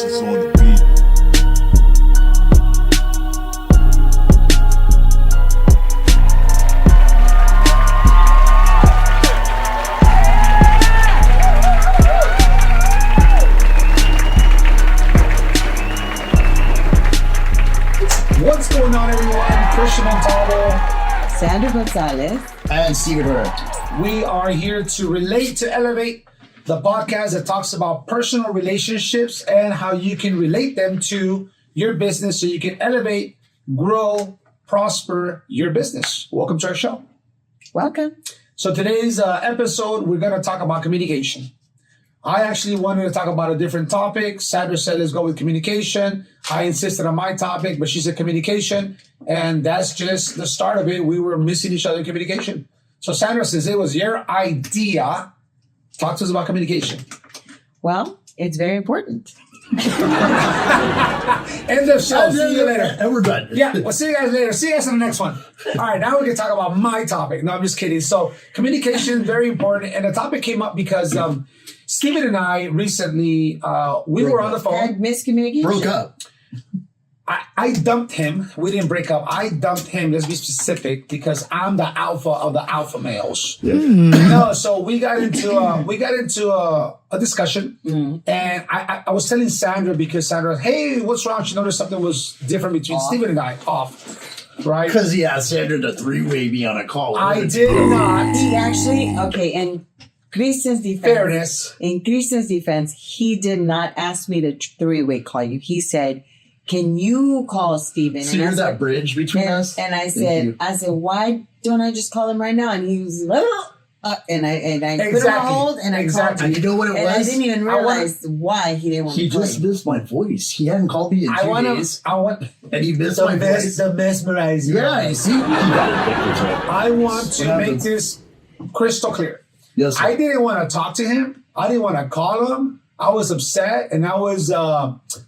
bitches on the beat. What's going on, everyone? Cristian Montalvo, Sandra Gonzalez, and Sandra. We are here to relate to elevate, the podcast that talks about personal relationships and how you can relate them to your business so you can elevate, grow, prosper your business. Welcome to our show. welcome. So today's episode, we're going to talk about communication. I actually wanted to talk about a different topic. Sandra said, let's go with communication. I insisted on my topic, but she said communication. And that's just the start of it. We were missing each other in communication. So Sandra, since it was your idea, talk to us about communication. Well, it's very important. End of show. See you later. And we're done. Yeah, we'll see you guys later. See you guys in the next one. All right, now we can talk about my topic. No, I'm just kidding. So communication, very important. And the topic came up because Steven and I recently, we were on the phone. And miscommunication. Broke up. I dumped him. We didn't break up. I dumped him, let's be specific, because I'm the alpha of the alpha males. Yeah. No, so we got into a discussion, and I was telling Sandra, because Sandra, hey, what's wrong? She noticed something was different between Steven and I. Right? Because he asked Sandra to three-way me on a call. I did not. He actually, okay, in Cristian's defense. Fairness. In Cristian's defense, he did not ask me to three-way call you. He said, can you call Steven? So you're that bridge between us? And I said, why don't I just call him right now? And he was like, and I put him on hold and I called him. And you know what it was? I didn't even realize why he didn't want to He just missed my voice. He hadn't called me in 2 days. And he missed my voice. The mesmerizer. Yeah, you see? I want to make this crystal clear. Yes, sir. I didn't want to talk to him. I didn't want to call him. I was upset, and I was,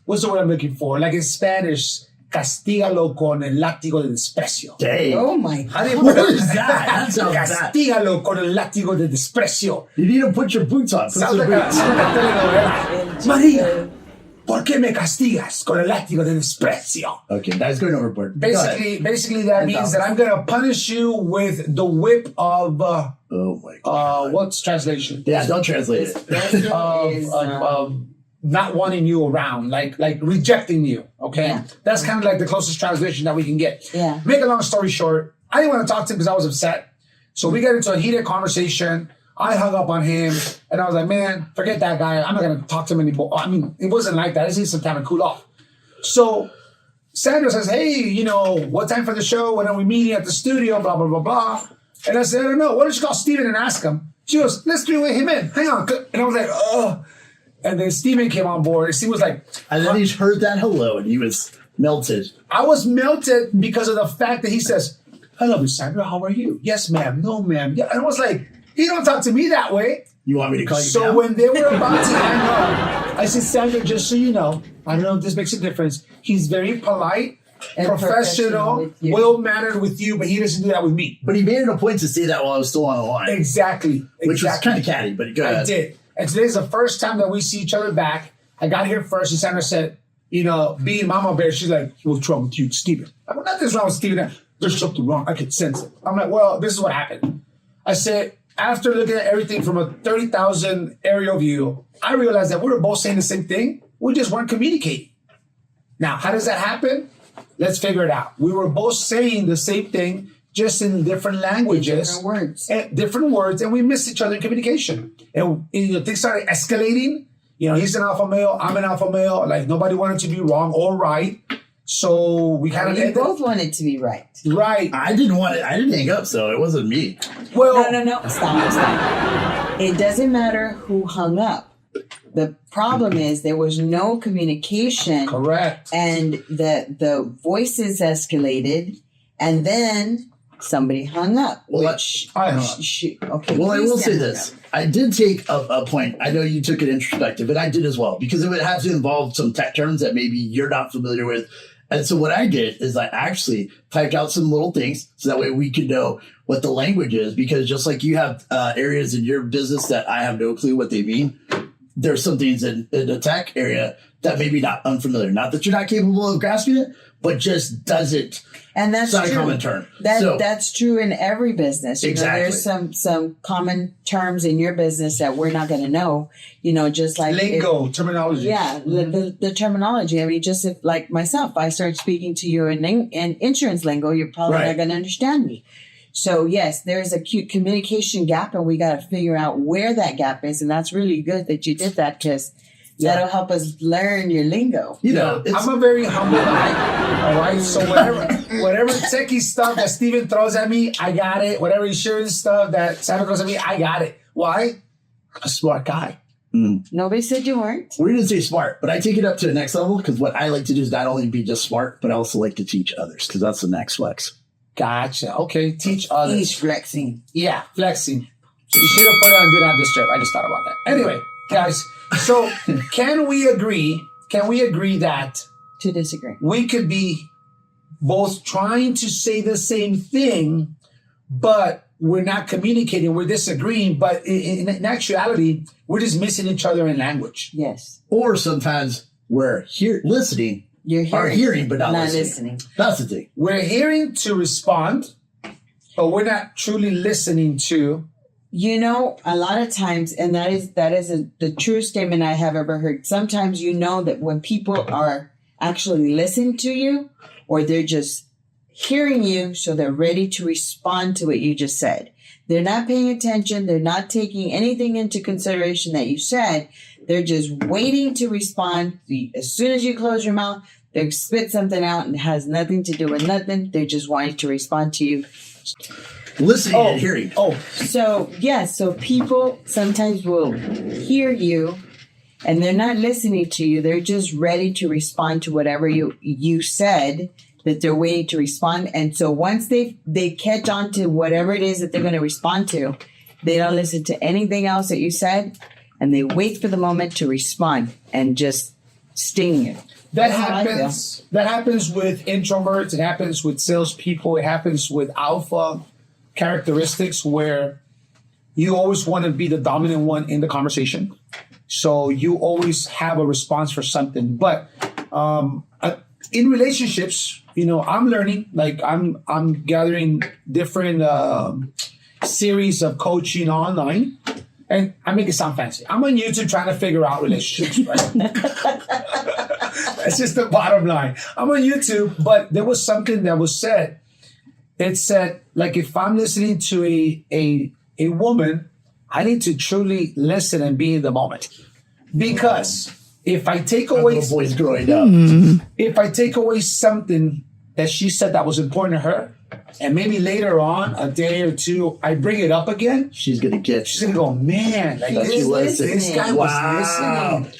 what's the word I'm looking for? Like in Spanish, castígalo con el látigo de desprecio. Dang. Oh my God. What is that? That sounds bad. Castígalo con el látigo de desprecio. You need to put your boots on. Put Sounds some like boots. a María, ¿por qué me castigas con el látigo de desprecio? Okay, that's going overboard. Basically, that means that I'm going to punish you with the whip of... oh my God. What's translation? Yeah, don't translate it. Not wanting you around, like rejecting you. Okay, Yeah. That's kind of like the closest translation that we can get. Yeah. Make a long story short, I didn't want to talk to him because I was upset. So we got into a heated conversation. I hung up on him, and I was like, "Man, forget that guy. I'm not gonna talk to him anymore." I mean, it wasn't like that. I just need some time to cool off. So Sandra says, "Hey, what time for the show? When are we meeting at the studio? Blah blah blah blah." And I said, "I don't know. Why don't you call Steven and ask him?" She goes, "Let's three-way him in. Hang on." And I was like, "Oh." And then Steven came on board. He was like... And then he heard that hello, and he was melted. I was melted because of the fact that he says, "Hello, Miss Sandra. How are you?" "Yes, ma'am." "No, ma'am." Yeah. And I was like, he don't talk to me that way. You want me to call you So now? when they were about to hang up, I said, "Sandra, just so you know, I don't know if this makes a difference. He's very polite, And professional, with you. well-mannered with you, but he doesn't do that with me." But he made it a point to say that while I was still on the line. Exactly. Which was kind of catty, but go ahead. I did. And today's the first time that we see each other back. I got here first, and Sandra said, being Mama Bear, she's like, "What's wrong with you, Steven?" I'm like, "Nothing's wrong with Steven. There's something wrong. I can sense it." I'm like, "Well, this is what happened." I said, after looking at everything from a 30,000 aerial view, I realized that we were both saying the same thing. We just weren't communicating. Now, how does that happen? Let's figure it out. We were both saying the same thing, just in different languages. Different words, and we missed each other in communication. And things started escalating. He's an alpha male, I'm an alpha male. Like, nobody wanted to be wrong or right. So we kind of... You both wanted to be right. Right. I didn't hang up, so it wasn't me. Well... No. Stop. It doesn't matter who hung up. The problem is there was no communication. Correct. And the voices escalated, and then somebody hung up. Well, I hung up. Okay. Well, I will say this. I did take a point. I know you took it introspective, and I did as well, because it would have to involve some tech terms that maybe you're not familiar with. And so what I did is I actually typed out some little things so that way we could know what the language is, because just like you have areas in your business that I have no clue what they mean, there's some things in the tech area that maybe not unfamiliar. Not that you're not capable of grasping it, but just doesn't. And that's it's not true. a common term. That's true in every business. Exactly. There's some common terms in your business that we're not going to know. Just like lingo, terminology. Yeah, the terminology. I mean, just if, like myself, I start speaking to you in insurance lingo, you're probably not going to understand me. So yes, there's a cute communication gap, and we got to figure out where that gap is. And that's really good that you did that, because that'll help us learn your lingo. I'm a very humble guy. All right, so whatever techie stuff that Steven throws at me, I got it. Whatever insurance stuff that Sandra throws at me, I got it. Why? I'm a smart guy. Nobody said you weren't. We didn't say smart, but I take it up to the next level, because what I like to do is not only be just smart, but I also like to teach others, because that's the next flex. Gotcha. Okay, teach others. He's flexing. Yeah, flexing. You should have put it on Do Not Disturb. I just thought about that. Anyway, guys, so can we agree that To disagree. we could be both trying to say the same thing, but we're not communicating, we're disagreeing, but in actuality, we're just missing each other in language? Yes. Or sometimes we're listening, You're hearing, but not listening. That's the thing. We're hearing to respond, but we're not truly listening to. A lot of times, and that is the truest statement I have ever heard. Sometimes that when people are actually listening to you, or they're just hearing you, so they're ready to respond to what you just said. They're not paying attention. They're not taking anything into consideration that you said. They're just waiting to respond. As soon as you close your mouth, they spit something out and it has nothing to do with nothing. They're just wanting to respond to you. Listening and hearing. So people sometimes will hear you and they're not listening to you. They're just ready to respond to whatever you said, that they're waiting to respond. And so once they catch on to whatever it is that they're going to respond to, they don't listen to anything else that you said, and they wait for the moment to respond and just sting you. That happens with introverts. It happens with salespeople. It happens with alpha characteristics, where you always want to be the dominant one in the conversation. So you always have a response for something. But in relationships, I'm learning. Like I'm gathering different series of coaching online, and I make it sound fancy. I'm on YouTube trying to figure out relationships. Right? That's just the bottom line. I'm on YouTube, but there was something that was said. It said, like, if I'm listening to a woman, I need to truly listen and be in the moment. Because if I take away boys growing up, if I take away something that she said that was important to her, and maybe later on, a day or two, I bring it up again, she's gonna go, man, like this guy was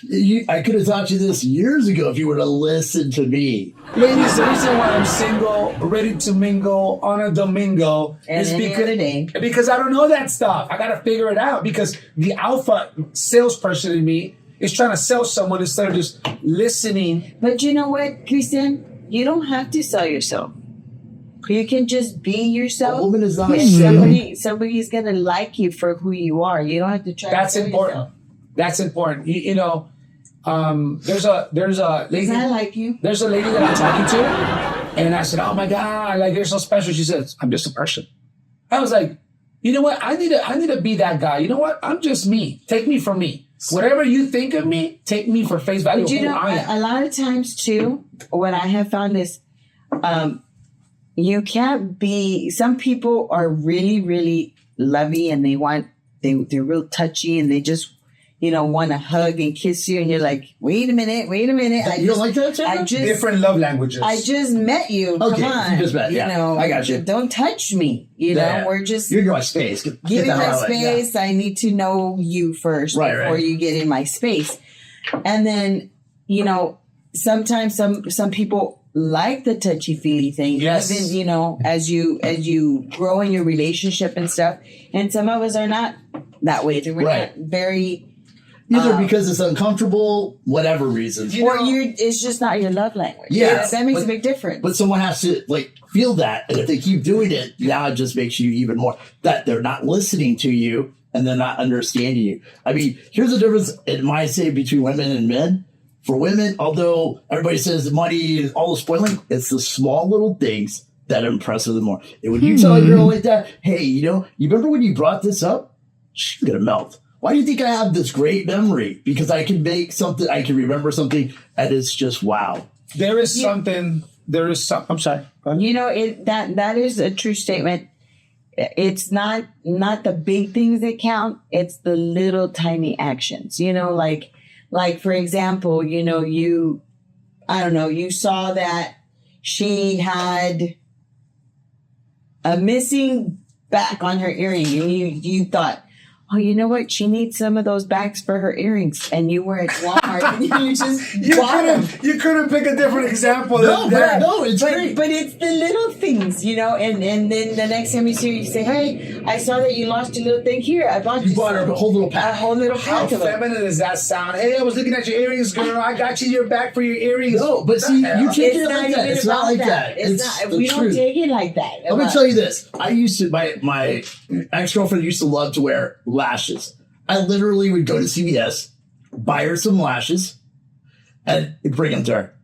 listening. I could have taught you this years ago if you were to listen to me. Ladies, the reason why I'm single, ready to mingle on a domingo is because I don't know that stuff. I gotta figure it out, because the alpha salesperson in me is trying to sell someone instead of just listening. But you know what, Cristian? You don't have to sell yourself. You can just be yourself. A woman is not somebody's gonna like you for who you are. You don't have to try. That's to important. Yourself. That's important. There's a lady. Does I like you? There's a lady that I'm talking to, and I said, "Oh my God, like you're so special." She says, "I'm just a person." I was like, "You know what? I need to be that guy. You know what? I'm just me. Take me for me. Whatever you think of me, take me for face value." But a lot of times too, what I have found is, you can't be. Some people are really, really lovey, and they're real touchy, and they just want to hug and kiss you, and you're like, wait a minute. You don't like that, Sandra? Different love languages. I just met you. Okay, come on. you just met. Yeah, I got you. Don't touch me. We're just you're in my space. Give me my space. I need to know you first before you get in my space. And then sometimes some people like the touchy-feely thing. Yes. Even, as you grow in your relationship and stuff. And some of us are not that way. We're not very... Either because it's uncomfortable, whatever reasons. It's just not your love language. Yeah. That makes a big difference. But someone has to, feel that. And if they keep doing it, now it just makes you even more... That they're not listening to you and they're not understanding you. I mean, here's the difference, in my say, between women and men. for women, although everybody says money is all the spoiling, it's the small little things that impress her the more. And when you tell a girl like that, hey, you remember when you brought this up? She's going to melt. Why do you think I have this great memory? Because I can remember something, and it's just wow. I'm sorry. That is a true statement. It's not the big things that count. It's the little tiny actions, like for example, you saw that she had a missing back on her earring, and you thought, oh, you know what? She needs some of those backs for her earrings. And you were at Walmart and you just bought them. You couldn't pick a different example No, than that. no, it's great. But it's the little things, and then the next time you see her, you say, hey, I saw that you lost your little thing here. I bought You bought her a whole little a pack. whole little How pack of them. feminine does that sound? Hey, I was looking at your earrings, girl. I got you your back for your earrings. No, but see, you can't get it like that. even It's not about like that. that. It's It's not. the We don't truth. take it like that. I'm gonna tell you this. I used to my ex-girlfriend used to love to wear lashes. I literally would go to CVS, buy her some lashes, and bring them to her.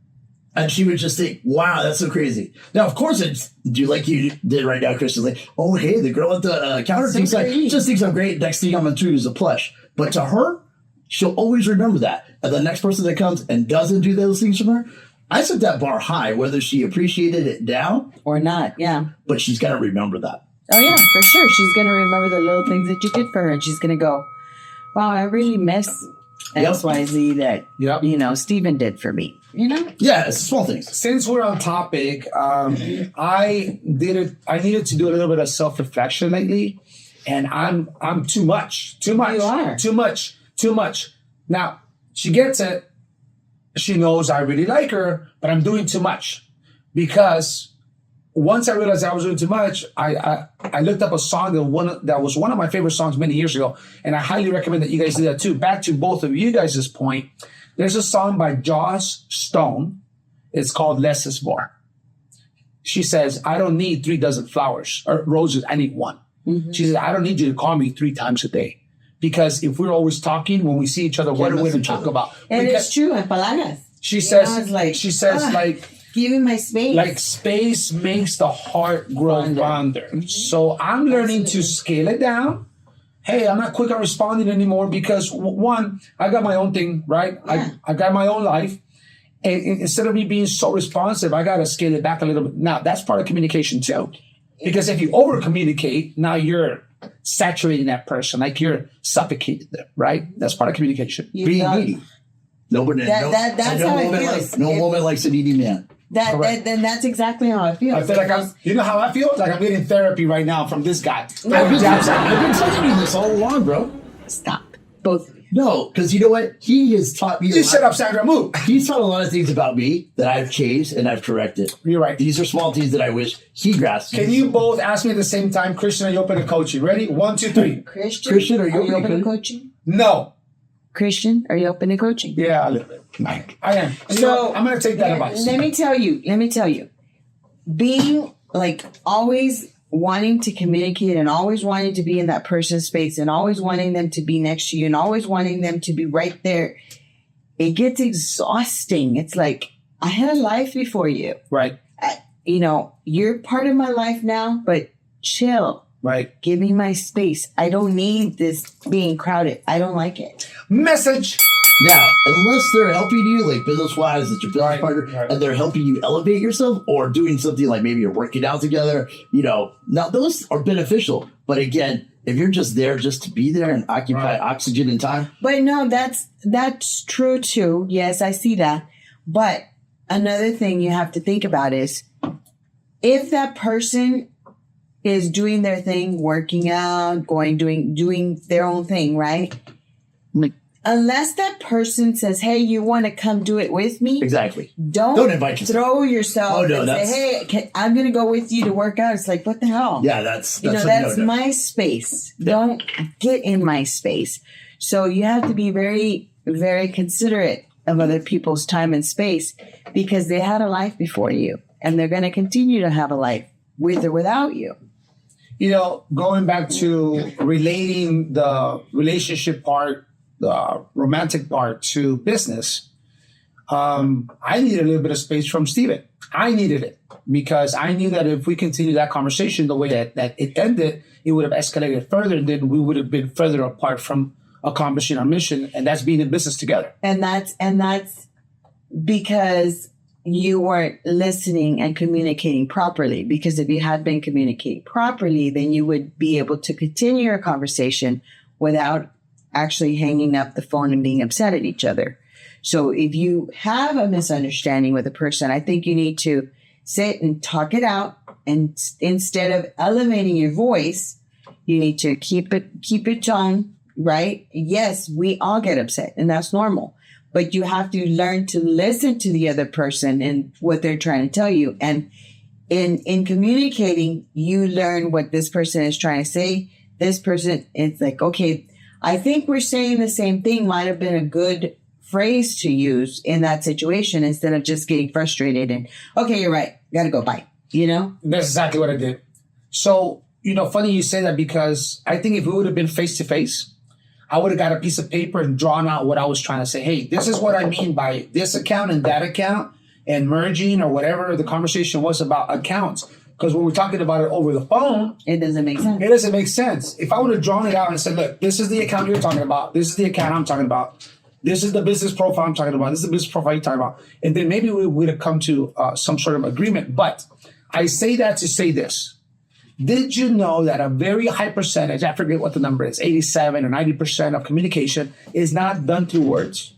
And she would just think, wow, that's so crazy. Now, of course, it's do like you did right now, Cristian. Like, oh, hey, the girl at the counter thinks I'm great. Next thing I'm going to do is a plush. But to her, she'll always remember that. And the next person that comes and doesn't do those things from her, I set that bar high, whether she appreciated it down Or not, yeah. but she's got to remember that. Oh, yeah, for sure. She's going to remember the little things that you did for her. And she's going to go, wow, I really miss XYZ that, Steven did for me. Yeah, it's small things. Since we're on topic, I needed to do a little bit of self-reflection lately, and I'm too much. You are. Too much. Now, she gets it. She knows I really like her, but I'm doing too much. Because once I realized I was doing too much, I looked up a song that was one of my favorite songs many years ago, and I highly recommend that you guys do that too. Back to both of you guys' point, there's a song by Joss Stone. It's called Less is More. She says, I don't need 3 dozen flowers or roses. I need one. Mm-hmm. She says, I don't need you to call me 3 times a day. Because if we're always talking, when we see each other, what are we going to talk about? And it's true, en palabras. She says, give me my space. Like space makes the heart grow fonder. So I'm learning to scale it down. Hey, I'm not quick on responding anymore because one, I got my own thing, right? Yeah. I got my own life. And instead of me being so responsive, I got to scale it back a little bit. Now, that's part of communication too. Because if you over communicate, now you're saturating that person, like you're suffocating them, right? That's part of communication. Being needy. That's how it feels. No woman likes a needy man. Then that's exactly how I feel. I feel like you know how I feel? Like I'm getting therapy right now from this guy. I've been telling you this all along, bro. Stop. Both. No, because you know what? He has taught me. You shut up, Sandra. Move. He's taught a lot of things about me that I've changed and I've corrected. You're right. These are small things that I wish he grasped. Can you both ask me at the same time, Cristian, are you open to coaching? Ready? 1, 2, 3. Christian, are you open to coaching? No. Christian, are you open to coaching? Yeah, a little bit. I am. So I'm going to take that advice. Let me tell you. Being like always wanting to communicate and always wanting to be in that person's space and always wanting them to be next to you and always wanting them to be right there, it gets exhausting. It's like, I had a life before you. Right. You're part of my life now, but chill. Right. Give me my space. I don't need this being crowded. I don't like it. Message. Now, unless they're helping you, like business-wise, it's your business partner, and they're helping you elevate yourself or doing something like maybe you're working out together, now those are beneficial. But again, if you're just there just to be there and occupy oxygen and time. But no, that's true too. Yes, I see that. But another thing you have to think about is if that person is doing their thing, working out, doing their own thing, right? Unless that person says, hey, you want to come do it with me? Exactly. Don't invite yourself. Throw yourself and say, hey, I'm going to go with you to work out. It's like, what the hell? Yeah, that's my space. Yeah. Don't get in my space. So you have to be very, very considerate of other people's time and space because they had a life before you and they're going to continue to have a life with or without you. Going back to relating the relationship part, the romantic part to business, I needed a little bit of space from Steven. I needed it because I knew that if we continued that conversation the way that it ended, it would have escalated further, and then we would have been further apart from accomplishing our mission, and that's being in business together. And that's because you weren't listening and communicating properly. Because if you had been communicating properly, then you would be able to continue your conversation without actually hanging up the phone and being upset at each other. So if you have a misunderstanding with a person, I think you need to sit and talk it out. And instead of elevating your voice, you need to keep it tone, right? Yes, we all get upset, and that's normal. But you have to learn to listen to the other person and what they're trying to tell you. And in communicating, you learn what this person is trying to say. This person, it's like, okay, I think we're saying the same thing, might have been a good phrase to use in that situation, instead of just getting frustrated and, okay, you're right, gotta go, bye. You know? That's exactly what I did. So, funny you say that, because I think if we would have been face to face, I would have got a piece of paper and drawn out what I was trying to say. Hey, this is what I mean by this account and that account, and merging or whatever the conversation was about accounts. Because when we're talking about it over the phone, it doesn't make sense. It doesn't make sense. If I would have drawn it out and said, look, this is the account you're talking about. This is the account I'm talking about. This is the business profile I'm talking about. This is the business profile you're talking about. And then maybe we would have come to some sort of agreement. But I say that to say this. Did you know that a very high percentage, I forget what the number is, 87 or 90% of communication is not done through words?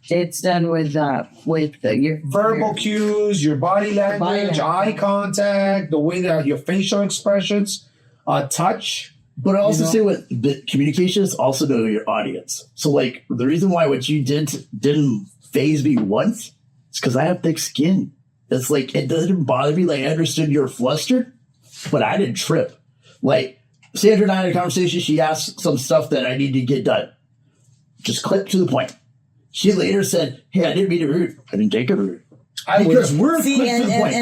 It's done with your verbal cues, your body language, eye contact, the way that your facial expressions, touch. But I also say what the communication is also to your audience. So like the reason why what you didn't faze me once is because I have thick skin. It's like it doesn't bother me. Like I understood you're flustered, but I didn't trip. Like Sandra and I had a conversation. She asked some stuff that I need to get done. Just click to the point. She later said, "Hey, I didn't mean it rude. I didn't take it rude." Because we're quick to the point.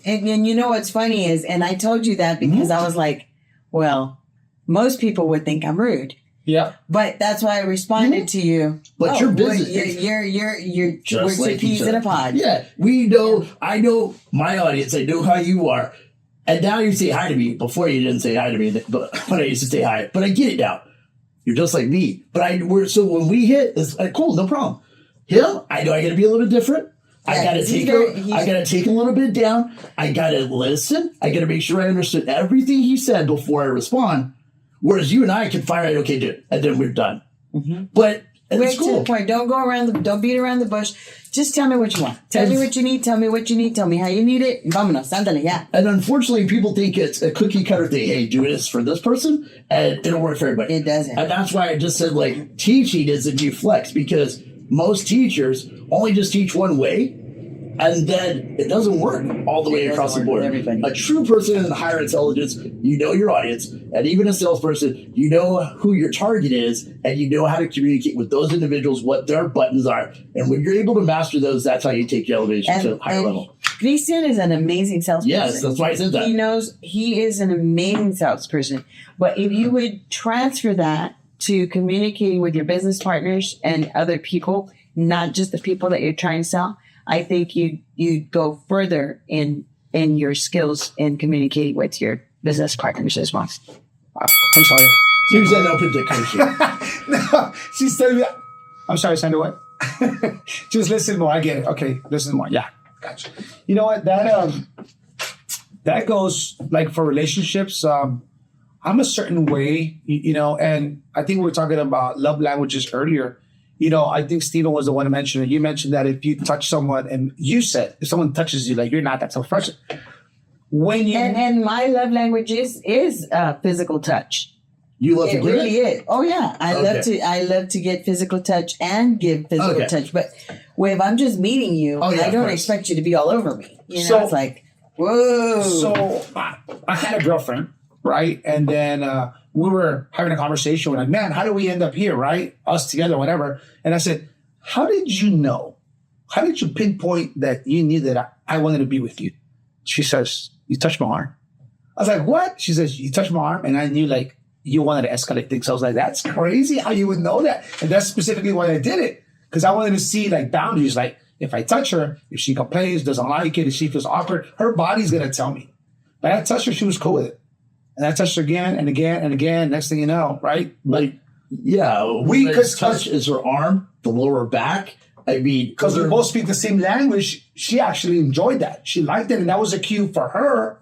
And you know what's funny is, and I told you that because I was like, well, most people would think I'm rude. Yeah. But that's why I responded to you. But your business, you're just we're like two peas in a pod. Yeah, we know. I know my audience. I know how you are. And now you say hi to me. Before you didn't say hi to me, but when I used to say hi. But I get it now. You're just like me. But so when we hit, it's like, cool, no problem. Him, I know I got to be a little bit different. I got to take a little bit down. I got to listen. I got to make sure I understood everything he said before I respond. Whereas you and I can fire out, okay, dude, and then we're done. Mm-hmm. But it's cool. To the point. Don't beat around the bush. Just tell me what you want. Tell me what you need. Tell me what you need. Tell me how you need it. Vámonos, ándale, yeah. And unfortunately, people think it's a cookie cutter thing. Hey, do this for this person, and it'll work for everybody. It doesn't. And that's why I just said, like, teaching is a new flex, because most teachers only just teach one way, and then it doesn't work all the way across the board. A true person in higher intelligence, you know your audience, and even a salesperson, you know who your target is, and you know how to communicate with those individuals, what their buttons are. And when you're able to master those, that's how you take your elevation to a higher level. Cristian is an amazing salesperson. Yes, that's why I said that. He is an amazing salesperson. But if you would transfer that to communicating with your business partners and other people, not just the people that you're trying to sell, I think you go further in your skills in communicating with your business partners as well. I'm sorry. She was open to coaching. No, she's telling me. I'm sorry, Sandra. What? Just listen more. I get it. Okay, listen more. Yeah, gotcha. You know what? That goes like for relationships. I'm a certain way, and I think we were talking about love languages earlier. I think Steven was the one who mentioned it. You mentioned that if you touch someone, and you said if someone touches you, like you're not that type of person. And my love language is physical touch. You love to give it? Really is. Oh yeah, I love to get physical touch and give physical touch. But if I'm just meeting you, I don't expect you to be all over me. It's like, whoa. So I had a girlfriend, right, and then. We were having a conversation. We're like, man, how did we end up here, right? Us together, whatever. And I said, how did you know? How did you pinpoint that you knew that I wanted to be with you? She says, you touched my arm. I was like, what? She says, you touched my arm. And I knew you wanted to escalate things. I was like, that's crazy how you would know that. And that's specifically why I did it. because I wanted to see like boundaries. Like if I touch her, if she complains, doesn't like it, if she feels awkward, her body's gonna tell me. But I touched her, she was cool with it. And I touched her again and again and again. Next thing you know, right? Like, yeah, because touch is her arm, the lower back. I mean, because we both speak the same language, she actually enjoyed that. She liked it, and that was a cue for her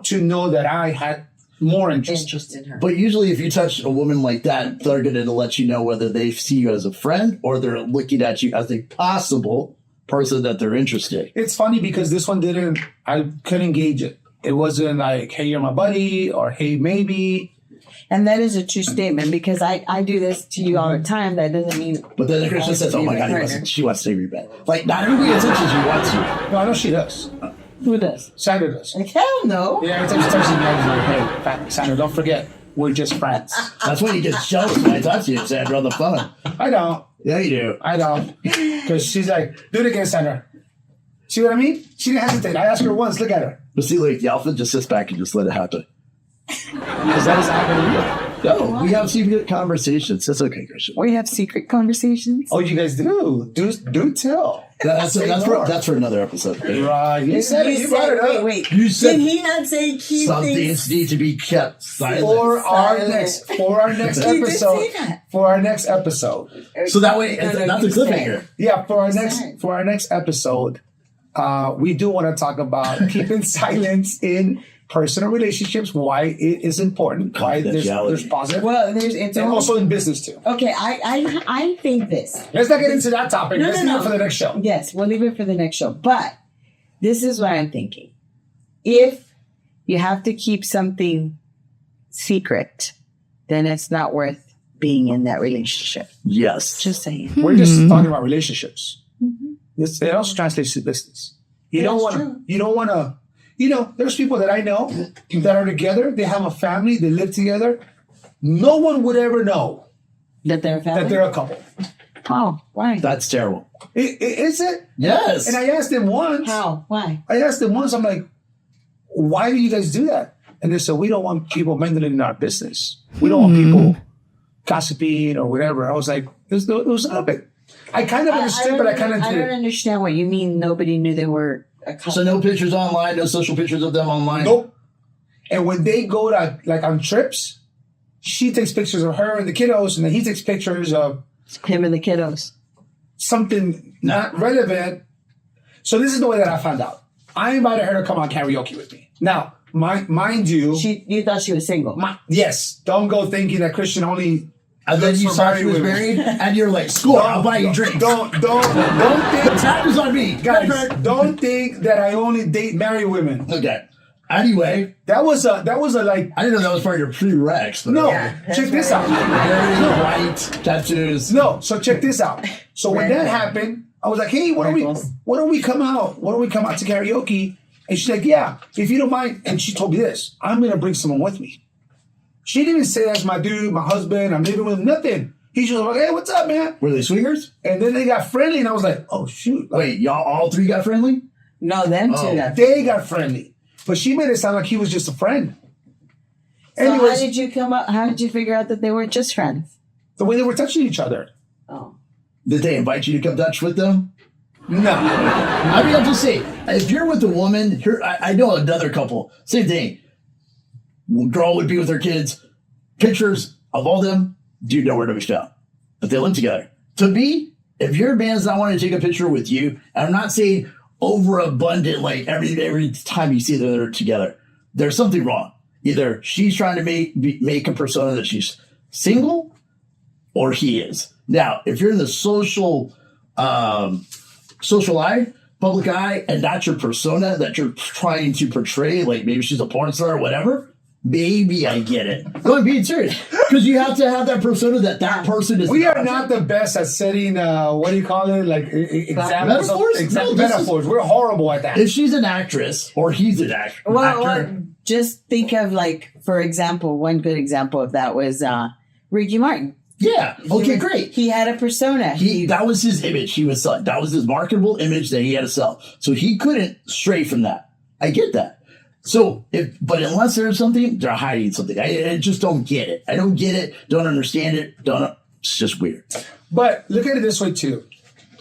to know that I had more interest in her. But usually, if you touch a woman like that, they're going to let you know whether they see you as a friend or they're looking at you as a possible person that they're interested in. It's funny because this one didn't. I couldn't gauge it. It wasn't like, "Hey, you're my buddy," or "Hey, maybe." And that is a true statement because I do this to you all the time. That doesn't mean. But then Cristian says, "Oh my God, she wants to take me back." Like, not everybody gets into she wants you. No, I know she does. Who does? Sandra does. Like, hell no. Yeah, every time she touches me, I'm like, "Hey, Sandra, don't forget, we're just friends." That's why you get jealous when I talk to you, Sandra, on the phone. I don't. Yeah, you do. I don't. Because she's like, "Do it again, Sandra." See what I mean? She didn't hesitate. I asked her once, look at her. But see, like, the alpha just sits back and just let it happen. Because that doesn't happen to you. No, we have secret conversations. That's okay, Cristian. We have secret conversations. Oh, you guys do? Do tell. That's for another episode. Right. You said it. You brought it up. Wait. You said Did he not say keep some things things need to be kept silent. For our next He did say that. For our next episode. So that way, No, that's a you said. cliffhanger. Yeah, for our Sorry. next episode, we do want to talk about keeping silence in personal relationships, why it is important, why there's positive, Well, it's and also in business too. okay. I think this. Let's not get into that topic. No, Let's leave it for the next show. Yes, we'll leave it for the next show. But this is what I'm thinking. If you have to keep something secret, then it's not worth being in that relationship. Yes. Just saying. We're just talking about relationships. It also translates to business. You don't want to. You know, there's people that I know that are together. They have a family. They live together. No one would ever know That they're a family? that they're a couple. Oh, why? That's terrible. Is it? Yes. And I asked them once. How? Why? I asked them once. I'm like, why do you guys do that? And they said, we don't want people meddling in our business. We don't want people gossiping or whatever. I was like, it was a bit. I kind of understood, but I kind of I don't didn't. understand what you mean. Nobody knew they were a couple. So no pictures online, no social pictures of them online? Nope. And when they go to, like, on trips, she takes pictures of her and the kiddos, and then he takes pictures of Him and the kiddos. something not relevant. So this is the way that I found out. I invited her to come on karaoke with me. Now, mind you, You thought she was single. yes, don't go thinking that Cristian only. And then looks you for saw she was married women. married, and you're like, score, I'll buy you drinks. Don't think, That was on me. guys. Don't think that I only date married women. Okay. Anyway, That was a like. I didn't know that was part of your prereqs. But No, Yeah, that's check this out. Very white tattoos. No, so check this out. So when that happened, I was like, "Hey, why don't we come out? Why don't we come out to karaoke?" And she's like, "Yeah, if you don't mind." And she told me this: "I'm gonna bring someone with me." She didn't say that's my dude, my husband. I'm living with him, nothing. He's just like, "Hey, what's up, man?" Were they swingers? And then they got friendly, and I was like, "Oh shoot!" Like, Wait, y'all all three got friendly? No, them Oh. two. Got they got friendly, but she made it sound like he was just a friend. So Anyways, how did you come up? How did you figure out that they weren't just friends? the way they were touching each other. Oh, Did they invite you to come touch with them? No. I mean, I'm just saying, if you're with a woman, here, I know another couple, same thing. Girl would be with her kids, pictures of all them, dude nowhere to be found. But they live together. To me, if your man's not wanting to take a picture with you, and I'm not saying overabundant, like every time you see them they're together, there's something wrong. Either she's trying to make a persona that she's single, or he is. Now, if you're in the social eye, public eye, and that's your persona that you're trying to portray, like maybe she's a porn star or whatever, maybe I get it. No, I'm being serious. Because you have to have that persona that person is. We are not the best at setting, what do you call it? Like examples. Metaphors? No, this metaphors. We're horrible at that. If she's an actress or he's an actor. well, just think of, like, for example, one good example of that was Ricky Martin. Yeah. Okay, great. He had a persona. That was his image he was selling. That was his marketable image that he had to sell. So he couldn't stray from that. I get that. So, but unless there's something, they're hiding something. I just don't get it. I don't get it. Don't understand it. It's just weird. But look at it this way too.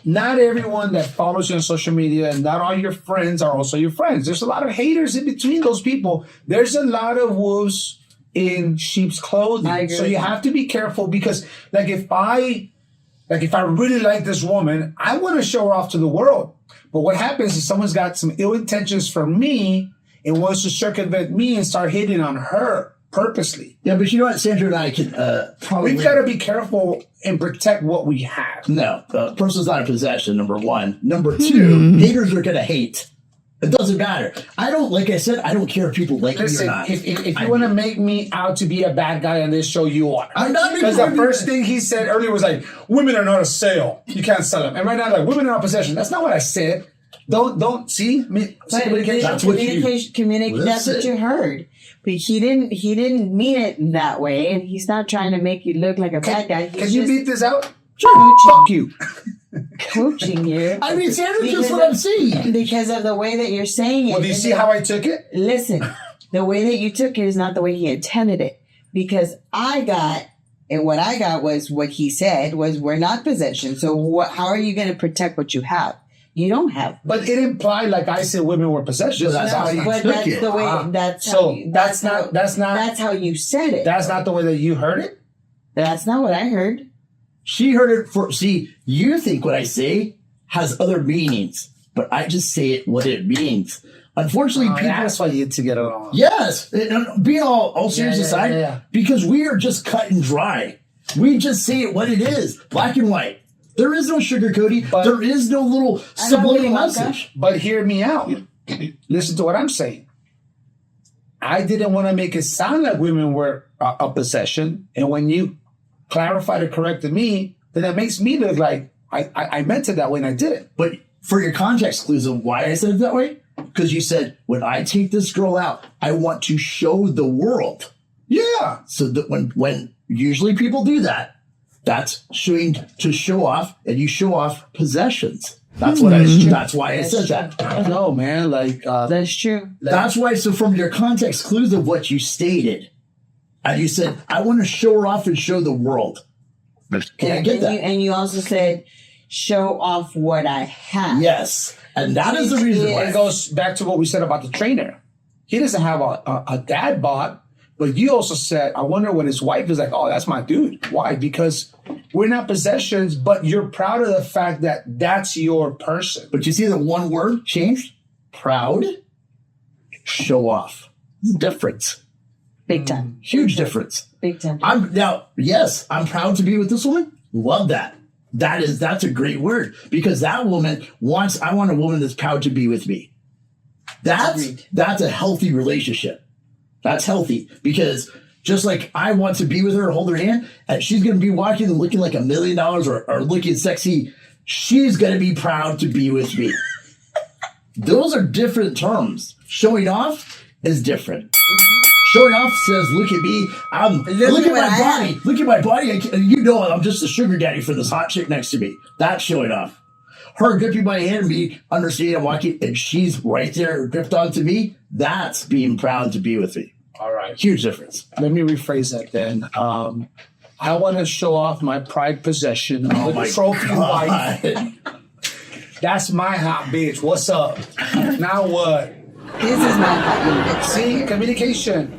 not everyone that follows you on social media and not all your friends are also your friends. There's a lot of haters in between those people. There's a lot of wolves in sheep's clothing. So you have to be careful because if I really like this woman, I want to show her off to the world. But what happens is someone's got some ill intentions for me and wants to circumvent me and start hitting on her purposely. Yeah, but you know what? Sandra and I can probably... We've got to be careful and protect what we have. No, person's not a possession, number one. Number two, haters are going to hate. It doesn't matter. Like I said, I don't care if people like me or not. If you want to make me out to be a bad guy on this show, you are. I'm not. Because the first thing he said earlier was like, women are not a sale. You can't sell them. And right now, women are not possession. That's not what I said. Don't see me. That's what you heard. But he didn't mean it that way, and he's not trying to make you look like a bad guy. Can you beat this out? Fuck you. Coaching you. I mean, Sandra's just what I'm saying. Because of the way that you're saying it. Well, do you see how I took it? Listen, the way that you took it is not the way he intended it. Because what I got was what he said was, we're not possession. So how are you going to protect what you have? You don't have. But it implied, like I said, women were possessions. That's how you took it. The way, that's how you said it. That's not the way that you heard it? That's not what I heard. She heard it see, you think what I say has other meanings, but I just say it what it means. Unfortunately, people... That's why you get to get along. Yes. Being all serious aside, because we are just cut and dry. We just say it what it is, black and white. There is no sugarcoating. There is no little subliminal message. But hear me out. Listen to what I'm saying. I didn't want to make it sound like women were a possession. And when you clarified or corrected me, then that makes me look like I meant it that way and I did it. But for your context clues of why I said it that way, because you said, when I take this girl out, I want to show the world. Yeah. So that when usually people do that, that's showing to show off, and you show off possessions. That's what that's why I said that. No, man, that's true. That's why. So from your context clues of what you stated, and you said, I want to show her off and show the world. Can I get that? And you also said, show off what I have. Yes. And that is the reason why. It goes back to what we said about the trainer. He doesn't have a dad bod, but you also said, I wonder when his wife is like, oh, that's my dude. Why? Because we're not possessions, but you're proud of the fact that that's your person. But you see the one word changed? Proud. Show off. Difference. Big time. Huge difference. Big time. I'm proud to be with this woman. Love that. That's a great word, because that woman I want a woman that's proud to be with me. That's a healthy relationship. That's healthy, because just like I want to be with her, hold her hand, and she's going to be walking and looking like $1 million or looking sexy, she's going to be proud to be with me. Those are different terms. Showing off is different. Showing off says, look at me. Look at my body. Look at my body. You know I'm just a sugar daddy for this hot chick next to me. That's showing off. Her gripping my hand and me understanding I'm walking, and she's right there gripped onto me. That's being proud to be with me. All right. Huge difference. Let me rephrase that then. I want to show off my pride possession. Oh, my trophy God. wife. That's my hot bitch. What's up? Now what? This is my hot little bitch. See, communication.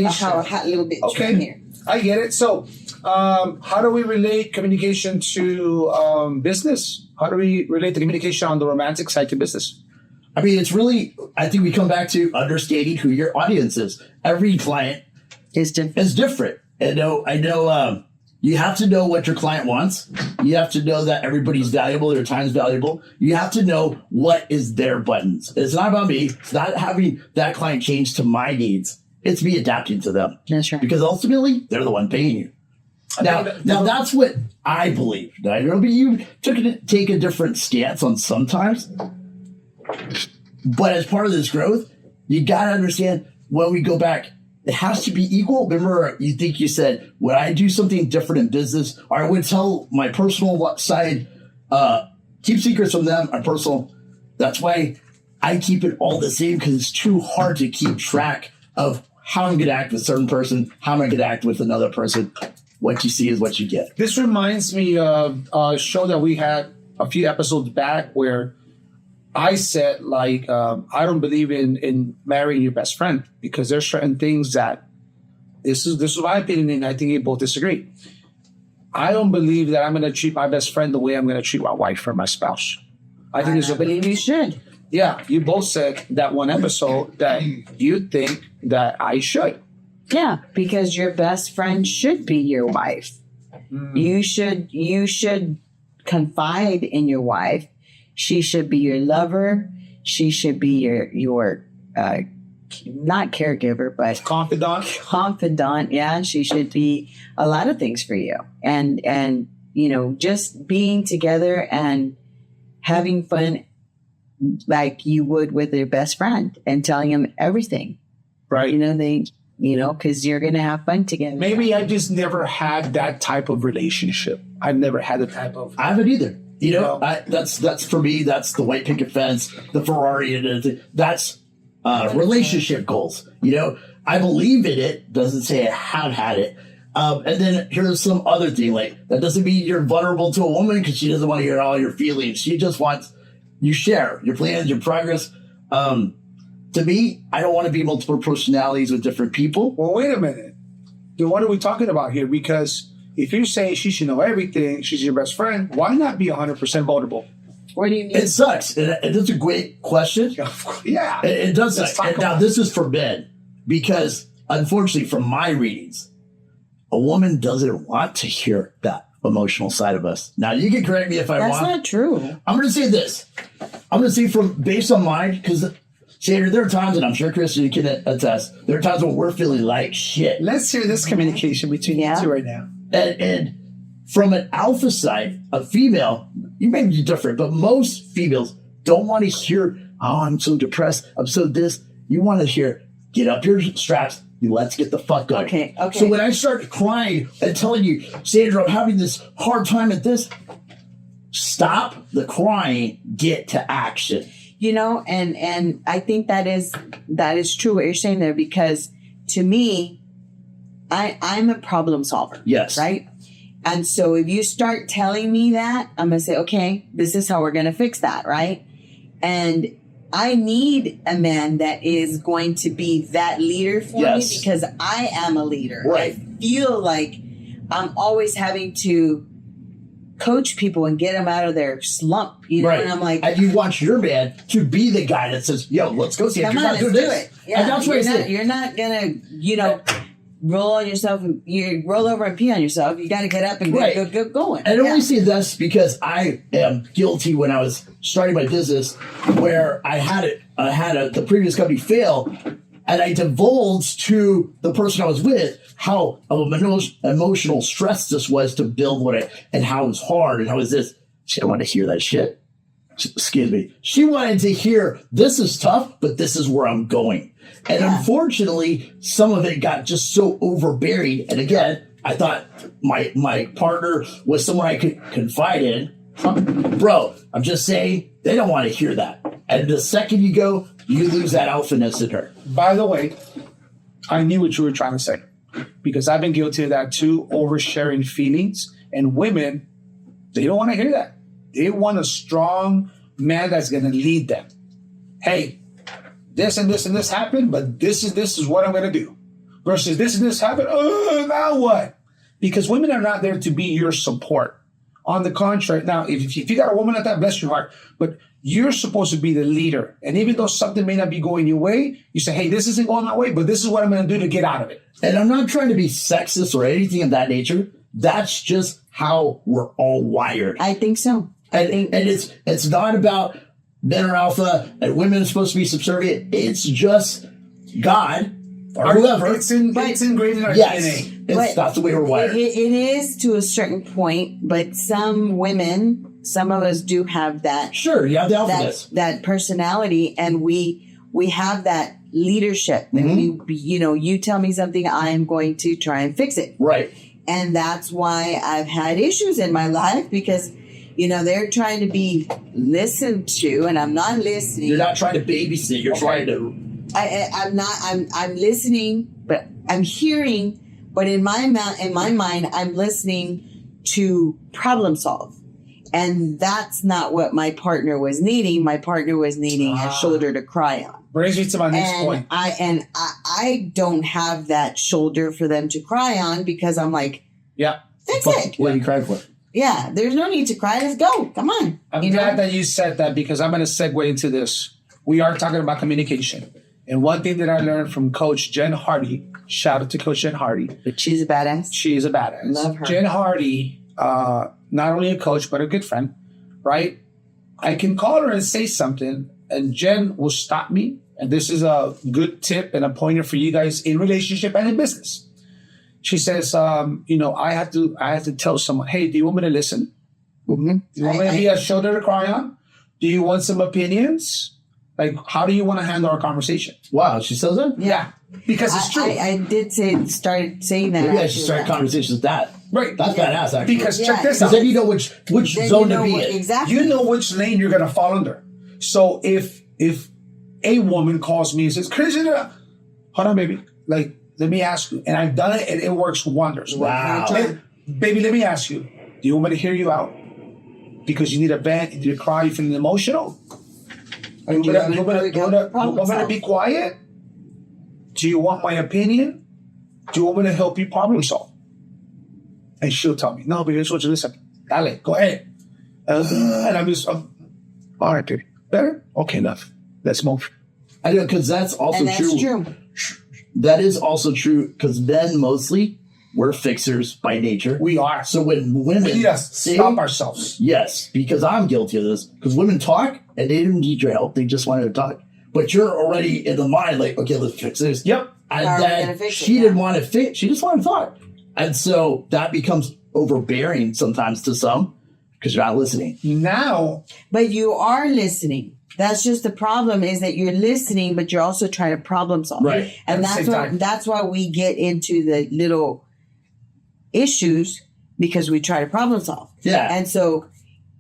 How a hot little bitch. Okay, here. I get it. So, how do we relate communication to business? How do we relate the communication on the romantic side to business? I mean, it's really, I think we come back to understanding who your audience is. Every client is different. I know you have to know what your client wants. You have to know that everybody's valuable, their time's valuable. You have to know what is their buttons. It's not about me. It's not having that client change to my needs. It's me adapting to them. That's right. Because ultimately, they're the one paying you. Now that's what I believe. Now, I know you take a different stance on sometimes. But as part of this growth, you got to understand, when we go back, it has to be equal. Remember, you said, would I do something different in business? Or I would tell my personal side, keep secrets from them, my personal. That's why I keep it all the same, because it's too hard to keep track of how I'm going to act with a certain person, how am I going to act with another person. What you see is what you get. This reminds me of a show that we had a few episodes back where I said like I don't believe in marrying your best friend because there's certain things that this is my opinion and I think you both disagree. I don't believe that I'm going to treat my best friend the way I'm going to treat my wife or my spouse. I think I believe you should. Yeah, you both said that one episode that you think that I should. Yeah, because your best friend should be your wife. You should confide in your wife. She should be your lover. She should be your not caregiver, but confidant. Yeah, she should be a lot of things for you. And just being together and having fun like you would with your best friend and telling him everything. Right. Because you're going to have fun together. Maybe I just never had that type of relationship. I've never had the type of... I haven't either. That's for me, that's the white picket fence, the Ferrari, and that's relationship goals. I believe in it. Doesn't say I have had it. And then here's some other thing. Like, that doesn't mean you're vulnerable to a woman because she doesn't want to hear all your feelings. She just wants you share your plans, your progress. To me, I don't want to be multiple personalities with different people. Well, wait a minute. Then what are we talking about here? Because if you're saying she should know everything, she's your best friend, why not be 100% vulnerable? What do you mean? It sucks. It's a great question. Yeah. It does suck. And now this is for men because, unfortunately, from my readings, a woman doesn't want to hear that emotional side of us. Now, you can correct me if I want. That's not true. I'm going to say this. I'm going to say based on mine, because Sandra, there are times, and I'm sure Cristian can attest, there are times when we're feeling like shit. Let's hear this communication between you two right now. And from an alpha side, a female, you may be different, but most females don't want to hear, oh, I'm so depressed, I'm so this. You want to hear, get up your straps, let's get the fuck going. Okay. So when I start crying and telling you, Sandra, I'm having this hard time at this, stop the crying, get to action. And I think that is true what you're saying there, because to me, I'm a problem solver. Yes. Right? And so if you start telling me that, I'm going to say, okay, this is how we're going to fix that, right? And I need a man that is going to be that leader for me because I am a leader. Right. I feel like I'm always having to coach people and get them out of their slump, Right. And I'm like, and you want your man to be the guy that says, yo, let's go see it. come on, let's do it. Yeah. And that's what you're not going to, roll on yourself, you roll over and pee on yourself. You got to get up and go going. And I only say this because I am guilty when I was starting my business where I had the previous company fail, and I divulged to the person I was with how emotional stress this was to build and how it was hard and how it was this. She didn't want to hear that shit. Excuse me. She wanted to hear, this is tough, but this is where I'm going. And unfortunately, some of it got just so overbearing. And again, I thought my partner was someone I could confide in. Bro, I'm just saying, they don't want to hear that. And the second you go, you lose that alphaness in her. By the way, I knew what you were trying to say because I've been guilty of that too, oversharing feelings. And women, they don't want to hear that. They want a strong man that's going to lead them. Hey, this and this and this happened, but this is what I'm going to do. Versus this and this happened, now what? Because women are not there to be your support. On the contrary, now, if you got a woman like that, bless your heart, but you're supposed to be the leader. And even though something may not be going your way, you say, hey, this isn't going my way, but this is what I'm going to do to get out of it. And I'm not trying to be sexist or anything of that nature. That's just how we're all wired. I think so. And it's not about men are alpha and women are supposed to be subservient. It's just God or whoever. It's ingrained in our DNA. It's not the way we're wired. It is to a certain point, but some of us do have that. Sure, you have the alphaness. That personality, and we have that leadership. And you tell me something, I am going to try and fix it. Right. And that's why I've had issues in my life because they're trying to be listened to, and I'm not listening. You're not trying to babysit. You're trying to. I'm not. I'm listening, but I'm hearing. But in my mind, I'm listening to problem solve. And that's not what my partner was needing. My partner was needing a shoulder to cry on. Brings me to my next point. I don't have that shoulder for them to cry on because I'm like, Yeah. that's it. What are you crying for? Yeah, there's no need to cry. Let's go. Come on. I'm glad that you said that because I'm going to segue into this. We are talking about communication. And one thing that I learned from Coach Jen Hardy, shout out to Coach Jen Hardy. She's a badass. She is a badass. Love her. Jen Hardy, not only a coach, but a good friend, right? I can call her and say something, and Jen will stop me. And this is a good tip and a pointer for you guys in relationship and in business. She says, I have to tell someone, hey, do you want me to listen? Mm-hmm. Do you want me to be a shoulder to cry on? Do you want some opinions? Like, how do you want to handle our conversation? Wow, she says that? Yeah. Because it's true. I did started saying that. Maybe I should start conversations with that. Right. That's badass, actually. Because Yeah. check this Because out. then you know which zone to be in. Exactly. You know which lane you're going to fall under. So if a woman calls me and says, Cristian, hold on, baby. Like, let me ask you. And I've done it, and it works wonders. Wow. Baby, let me ask you. Do you want me to hear you out? Because you need a vent, you need to cry, you're feeling emotional? You want me to be quiet? Do you want my opinion? Do you want me to help you problem solve? And she'll tell me, no, baby, I just want you to listen. Dale, go ahead. And I'm just, all right, baby. Better? Okay, enough. Let's move. I know, because that's also And that's true. That is also true, because men mostly, we're fixers by nature. We are. So when women We need to say, stop ourselves. yes, because I'm guilty of this, because women talk and they didn't need your help. They just wanted to talk. But you're already in the mind like, okay, let's fix this. Yep. And How are we then gonna fix it? she Yeah. didn't want to fix. She just wanted to talk. And so that becomes overbearing sometimes to some because you're not listening. Now, But you are listening. That's just the problem is that you're listening, but you're also trying to problem solve. Right. And At the same time. that's why we get into the little issues because we try to problem solve. Yeah. And so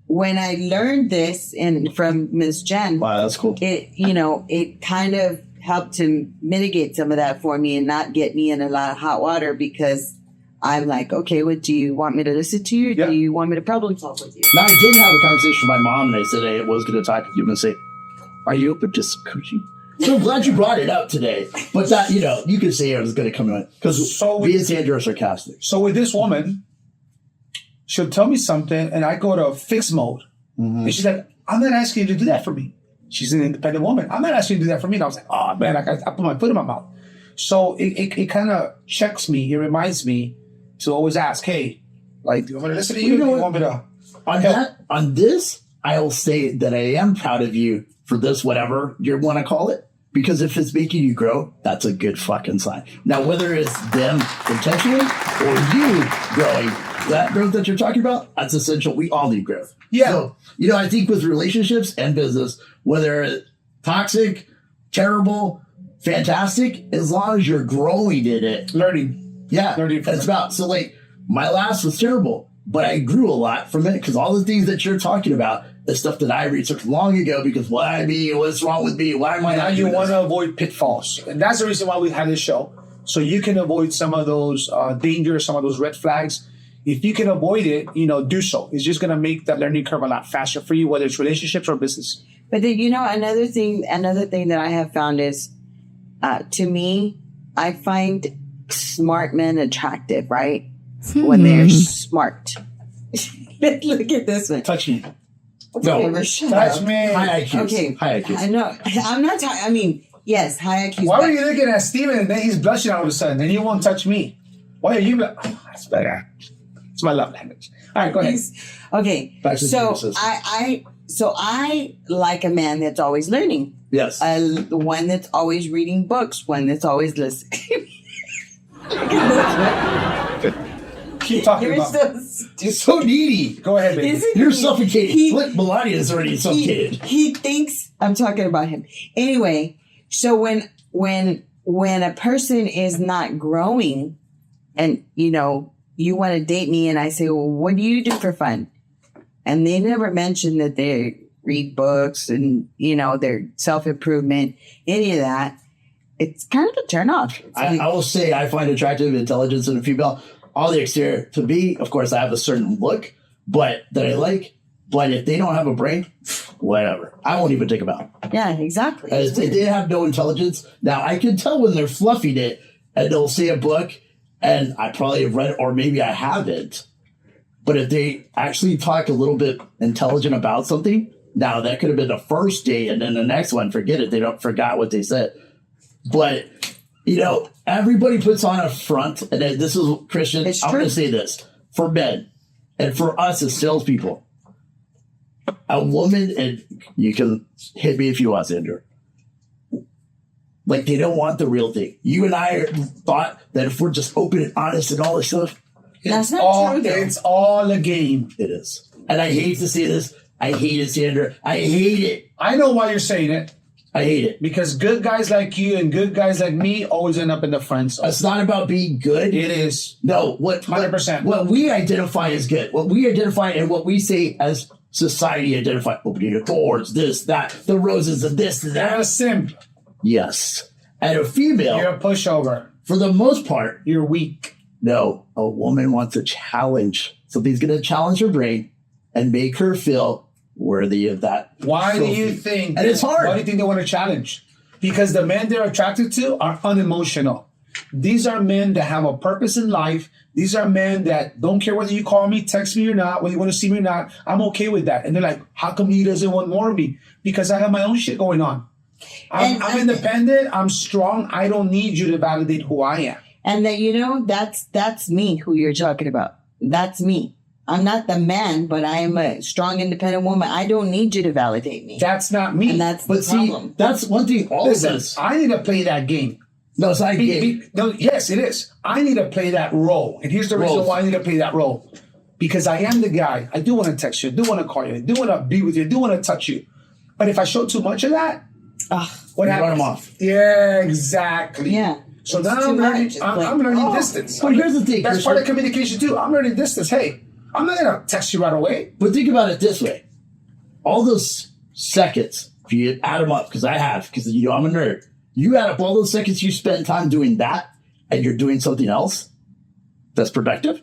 when I learned this from Ms. Jen, Wow, that's cool. it kind of helped to mitigate some of that for me and not get me in a lot of hot water because I'm like, okay, what do you want me to listen to you? Or Yeah. do you want me to problem solve with you? Now, I did have a conversation with my mom, and I said I was going to talk with you and say, are you open to some coaching? So I'm glad you brought it up today. But that, you could say I was going to come in. Because me and Sandra are sarcastic. so with this woman, she'll tell me something and I go to fix mode. Mm-hmm. And she's like, I'm not asking you to do that for me. She's an independent woman. I'm not asking you to do that for me. And I was like, oh man, I put my foot in my mouth. So it kind of checks me. It reminds me to always ask, hey, like, do you want me to listen to you? You know Do you what? want me to On this, I will say that I am proud of you for this, whatever you want to call it. Because if it's making you grow, that's a good fucking sign. Now, whether it's them intentionally or you growing, that growth that you're talking about, that's essential. We all need growth. Yeah. So, I think with relationships and business, whether it's toxic, terrible, fantastic, as long as you're growing in it, learning? yeah, Learning from that's it. about. So, like, my last was terrible, but I grew a lot from it because all the things that you're talking about is stuff that I researched long ago because why me? What's wrong with me? Why am I Now not you doing want this? to avoid pitfalls. And that's the reason why we have this show. So you can avoid some of those dangers, some of those red flags. If you can avoid it, do so. It's just going to make that learning curve a lot faster for you, whether it's relationships or business. But then, another thing that I have found is, to me, I find smart men attractive, right? When they're smart. Look at this one. Touch me. Okay, No. shut Touch up. me. High IQs. Okay. High IQs. I know. I'm not talking. I mean, yes, high IQs. Why but- were you looking at Steven and then he's blushing all of a sudden and you won't touch me? Why are you? That's better. It's my love language. All right, go ahead. Okay. Back to So Genesis. I like a man that's always learning. Yes. One that's always reading books. One that's always listening. Keep talking You're about so You're so needy. Go ahead, baby. Isn't You're he? suffocating. He- Look, Melania is already suffocated. He thinks I'm talking about him. Anyway, so when a person is not growing and you want to date me and I say, well, what do you do for fun? And they never mention that they read books and their self-improvement, any of that. It's kind of a turn off. It's I will say I find attractive intelligence in a female. All the exterior, to me, of course, I have a certain look, but that I like, But if they don't have a brain, whatever. I won't even think about it. Yeah, exactly. If they have no intelligence. Now, I can tell when they're fluffing it and they'll say a book and I probably have read it or maybe I haven't. But if they actually talk a little bit intelligent about something, now that could have been the first day and then the next one, forget it. They don't forgot what they said. But, everybody puts on a front. And then this is, Cristian, I'm going to say this. For men and for us as salespeople, a woman, and you can hit me if you want, Sandra, like they don't want the real thing. You and I thought that if we're just open and honest and all this stuff, that's not true, though. It's all a game. It is. And I hate to say this. I hate it, Sandra. I hate it. I know why you're saying it. I hate it. Because good guys like you and good guys like me always end up in the friend zone. It's not about being good. It is. No, 100%. What we identify as good, what we identify and what we say as society identify, opening the doors, this, that, the roses, and this, and that. You're a simp. Yes. And a female, You're a pushover. for the most part, You're weak. no, a woman wants a challenge. Something's going to challenge her brain and make her feel worthy of that. Why do trophy. you think? And it's hard. Why do you think they want to challenge? Because the men they're attracted to are unemotional. These are men that have a purpose in life. These are men that don't care whether you call me, text me or not, whether you want to see me or not. I'm okay with that. And they're like, how come he doesn't want more of me? Because I have my own shit going on. I'm independent. I'm strong. I don't need you to validate who I am. And that, that's me who you're talking about. That's me. I'm not the man, but I am a strong, independent woman. I don't need you to validate me. That's not me. And that's the problem. That's one thing all of Listen, us. I need to play that game. No, it's not a game. No, yes, it is. I need to play that role. And here's the reason why I need to play that role. Because I am the guy. I do want to text you. I do want to call you. I do want to be with you. I do want to touch you. But if I show too much of that, what happens? Run them off. Yeah, exactly. Yeah. So It's now too I'm learning, much. It's I'm like, learning distance. But here's the thing, That's part Cristian. of communication too. I'm learning distance. Hey, I'm not going to text you right away. But think about it this way. All those seconds, if you add them up, because I have, because I'm a nerd, you add up all those seconds you spent time doing that, and you're doing something else that's productive.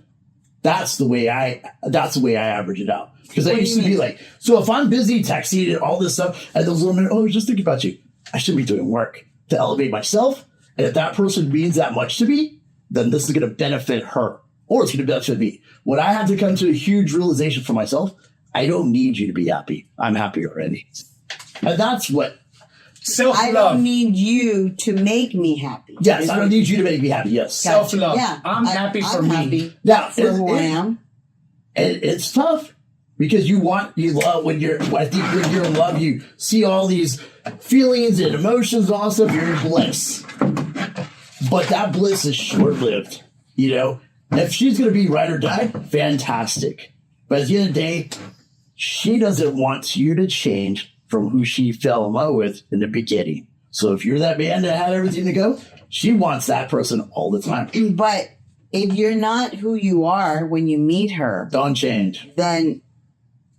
That's the way I average it out. Because I used to be like, so if I'm busy texting and all this stuff, and those women, I was just thinking about you. I should be doing work to elevate myself. And if that person means that much to me, then this is going to benefit her. Or it's going to benefit me. When I had to come to a huge realization for myself, I don't need you to be happy. I'm happy already. And that's what. Self-love. I don't need you to make me happy. Yes, I don't need you to make me happy. Yes. Self-love. Yeah, I'm happy for me. Happy Now, for who I am. And it's tough because you love when you're, I think when you're in love, you see all these feelings and emotions and all that stuff, you're in bliss. But that bliss is short-lived, If she's going to be ride or die, fantastic. But at the end of the day, she doesn't want you to change from who she fell in love with in the beginning. So if you're that man that had everything to go, she wants that person all the time. But if you're not who you are when you meet her, Don't change. then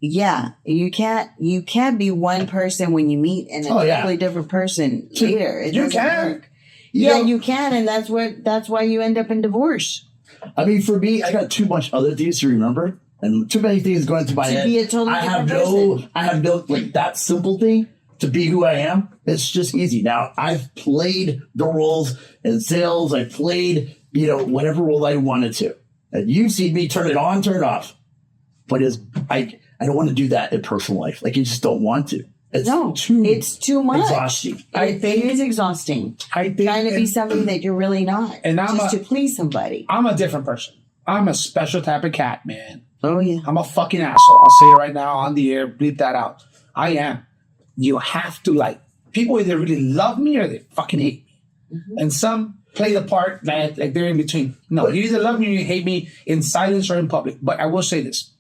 yeah, you can't be one person when you meet and a totally different person later. It You doesn't can. work. Yeah, you can, and that's why you end up in divorce. I mean, for me, I got too much other things to remember and too many things going through my head. Be a totally I have no, like that simple thing to be who I am. It's just easy. Now, I've played the roles in sales. I played, whatever role I wanted to. And you've seen me turn it on, turn it off. But I don't want to do that in personal life. Like, you just don't want to. It's too much. Exhausting. It is exhausting. I think Trying to be something that you're really not. And just to please somebody. I'm a different person. I'm a special type of cat, man. Oh, yeah. I'm a fucking asshole. I'll say it right now on the air. Bleep that out. I am. You have to people either really love me or they fucking hate me. Mm-hmm. And some play the part like they're in between. No, you either love me or you hate me in silence or in public. But I will say this.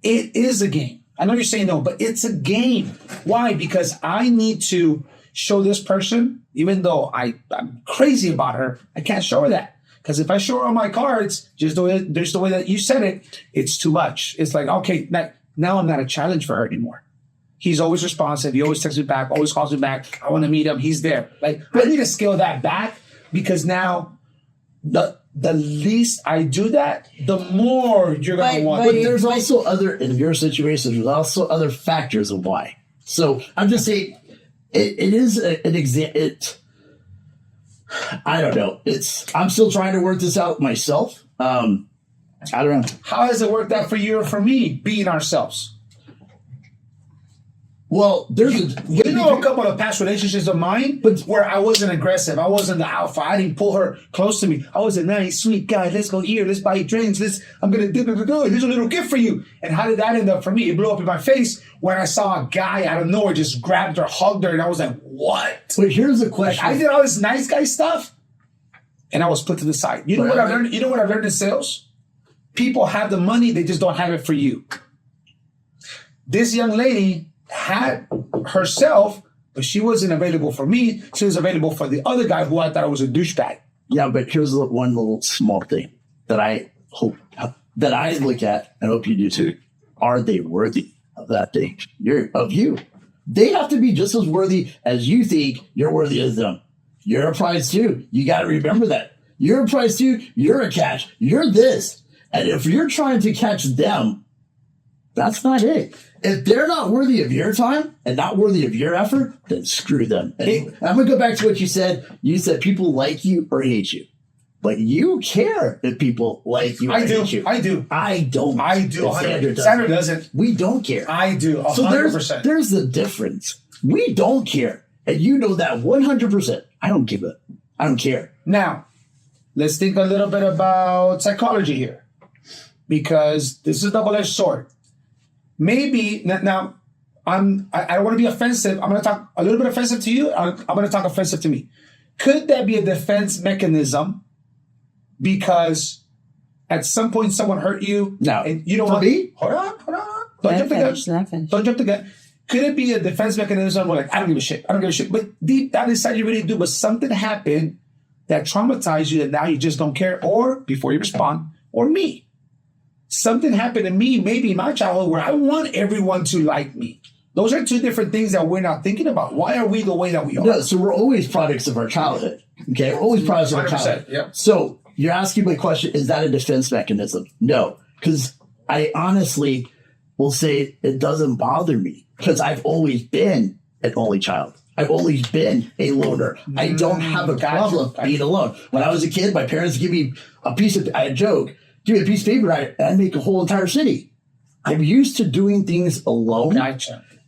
It is a game. I know you're saying no, but it's a game. Why? Because I need to show this person, even though I'm crazy about her, I can't show her that. Because if I show her all my cards, just the way that you said it, it's too much. It's like, okay, now I'm not a challenge for her anymore. He's always responsive. He always texts me back, always calls me back. I want to meet him. He's there. I need to scale that back because now the least I do that, the more you're gonna want. But there's also other, in your situation, there's also other factors of why. So I'm just saying, it is an example. I don't know. I'm still trying to work this out myself. I don't know. How has it worked out for you or for me being ourselves? Well, there's a couple of past relationships of mine, but where I wasn't aggressive, I wasn't the alpha. I didn't pull her close to me. I was a nice, sweet guy. Let's go here. Let's buy drinks. I'm gonna do. Here's a little gift for you. And how did that end up for me? It blew up in my face when I saw a guy out of nowhere just grabbed her, hugged her, and I was like, "What?" But here's the question: I did all this nice guy stuff, and I was put to the side. You know what I learned? You know what I learned in sales? People have the money, they just don't have it for you. This young lady had herself, but she wasn't available for me. She was available for the other guy who I thought was a douchebag. Yeah, but here's one little small thing that I look at and hope you do too. Are they worthy of that thing? Of you. They have to be just as worthy as you think you're worthy of them. You're a prize too. You got to remember that. You're a prize too. You're a catch. You're this. And if you're trying to catch them, that's not it. If they're not worthy of your time and not worthy of your effort, then screw them. And I'm going to go back to what you said. You said people like you or hate you. But you care if people like you or hate you. I do. I don't. I do. Sandra doesn't. We don't care. I do. 100%. So there's the difference. We don't care. And you know that 100%. I don't care. Now, let's think a little bit about psychology here. Because this is a double-edged sword. Maybe now I don't want to be offensive. I'm going to talk a little bit offensive to you. I'm going to talk offensive to me. Could that be a defense mechanism because at some point someone hurt you? No. And you don't want me? Hold on. Don't jump the gun. Could it be a defense mechanism where like, I don't give a shit. But deep down inside you really do. But something happened that traumatized you that now you just don't care. Or before you respond, or me. Something happened to me, maybe in my childhood, where I want everyone to like me. Those are two different things that we're not thinking about. Why are we the way that we are? No, so we're always products of our childhood. Okay, we're always products of our childhood. Yep. So you're asking my question, is that a defense mechanism? No, because I honestly will say it doesn't bother me because I've always been an only child. I've always been a loner. I don't have a problem being alone. When I was a kid, my parents give me a piece of, I joke, give me a piece of paper, I'd make a whole entire city. I'm used to doing things alone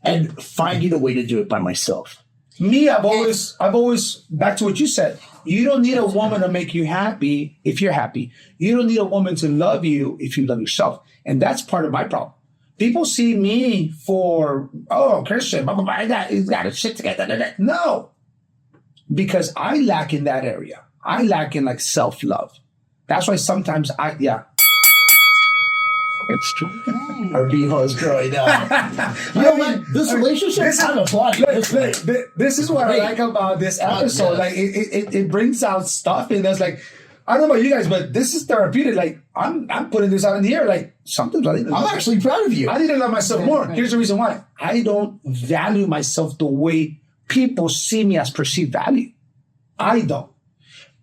and finding a way to do it by myself. Me, I've always, back to what you said, you don't need a woman to make you happy if you're happy. You don't need a woman to love you if you love yourself. And that's part of my problem. People see me for, Cristian, he's got his shit together. No. Because I lack in that area. I lack in like self-love. That's why sometimes it's true. Our beehole is growing up. You know what? This relationship, I'm applauding this is what I like about this episode. Like it brings out stuff and that's like, I don't know about you guys, but this is therapeutic. Like I'm putting this out in the air. Like sometimes I'm actually proud of you. I need to love myself more. Here's the reason why. I don't value myself the way people see me as perceived value. I don't.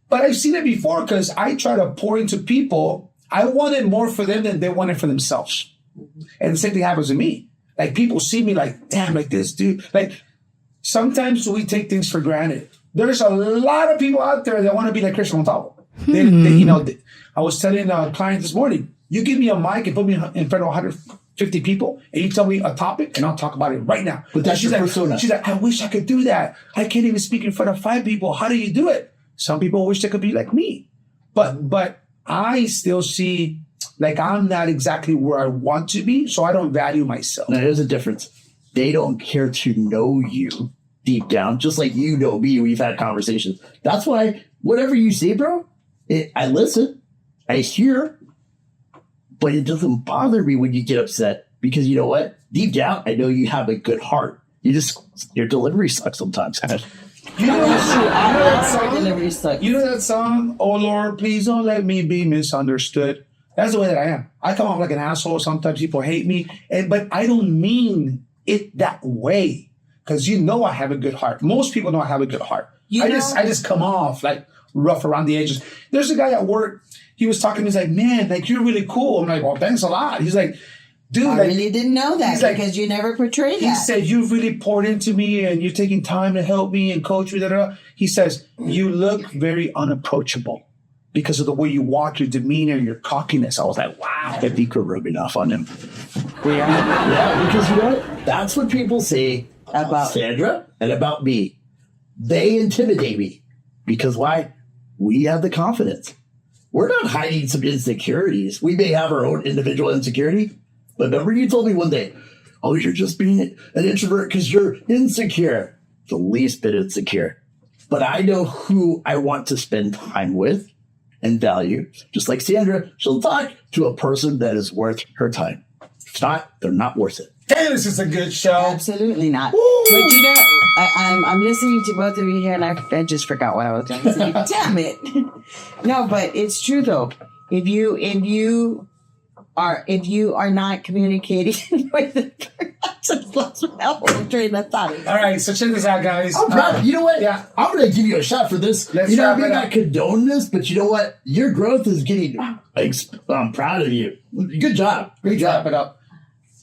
But I've seen it before because I try to pour into people. I wanted more for them than they wanted for themselves. And the same thing happens to me. Like people see me like, damn, like this dude. Like sometimes we take things for granted. There's a lot of people out there that want to be like Cristian Montalvo. I was telling a client this morning, you give me a mic and put me in front of 150 people and you tell me a topic and I'll talk about it right now. But that's your persona. She's like, I wish I could do that. I can't even speak in front of 5 people. How do you do it? Some people wish they could be like me. But I still see like I'm not exactly where I want to be, so I don't value myself. Now, there's a difference. They don't care to know you deep down, just like you know me. We've had conversations. That's why whatever you say, bro, I listen, I hear, but it doesn't bother me when you get upset because you know what? Deep down, I know you have a good heart. Your delivery sucks sometimes. You know that song, Oh Lord, please don't let me be misunderstood. That's the way that I am. I come off like an asshole. Sometimes people hate me, but I don't mean it that way because I have a good heart. Most people know I have a good heart. I just come off like, rough around the edges. There's a guy at work. He was talking to me. He's like, man, like, you're really cool. I'm like, well, thanks a lot. He's like, dude, I like, really didn't know that like, because you never portrayed he that. said, you've really poured into me and you're taking time to help me and coach me. Da, da, da. He says, you look very unapproachable because of the way you walk, your demeanor, your cockiness. I was like, wow. I think we're rubbing off on him. Yeah. Yeah, because you know what? That's what people say about Sandra and about me. They intimidate me. Because why? We have the confidence. We're not hiding some insecurities. We may have our own individual insecurity, but remember you told me one day, oh, you're just being an introvert because you're insecure. The least bit insecure. But I know who I want to spend time with and value. Just like Sandra, she'll talk to a person that is worth her time. If not, they're not worth it. Damn, this is a good show. Absolutely not. Woo! But you know, I'm listening to both of you here, and I just forgot what I was going to say. Damn it! No, but it's true though. If you are not communicating with the I just lost my whole train of thought. All right, so check this out, guys. I'm proud. You know what? Yeah. I'm going to give you a shot for this. Let's you know, I wrap may it not up. condone this, but you know what? Your growth is getting. I'm proud of you. Good job. Great Let's wrap job. it up.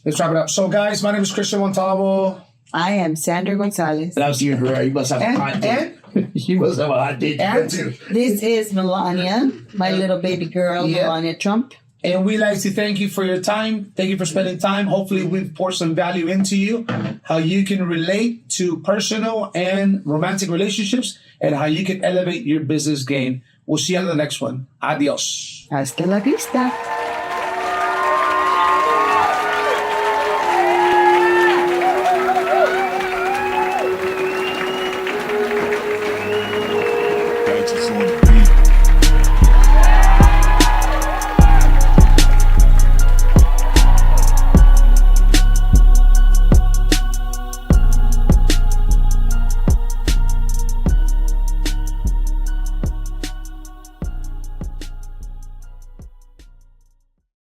Let's wrap it up. So, guys, my name is Cristian Montalvo. I am Sandra Gonzalez. And I was seeing her. You must have a hot date. You must have a hot date And- too. This is Melania, my little baby girl, Yeah. Melania Trump. And we like to thank you for your time. Thank you for spending time. Hopefully, we've poured some value into you, how you can relate to personal and romantic relationships, and how you can elevate your business game. We'll see you on the next one. Adios. Hasta la vista. Patches on the beat.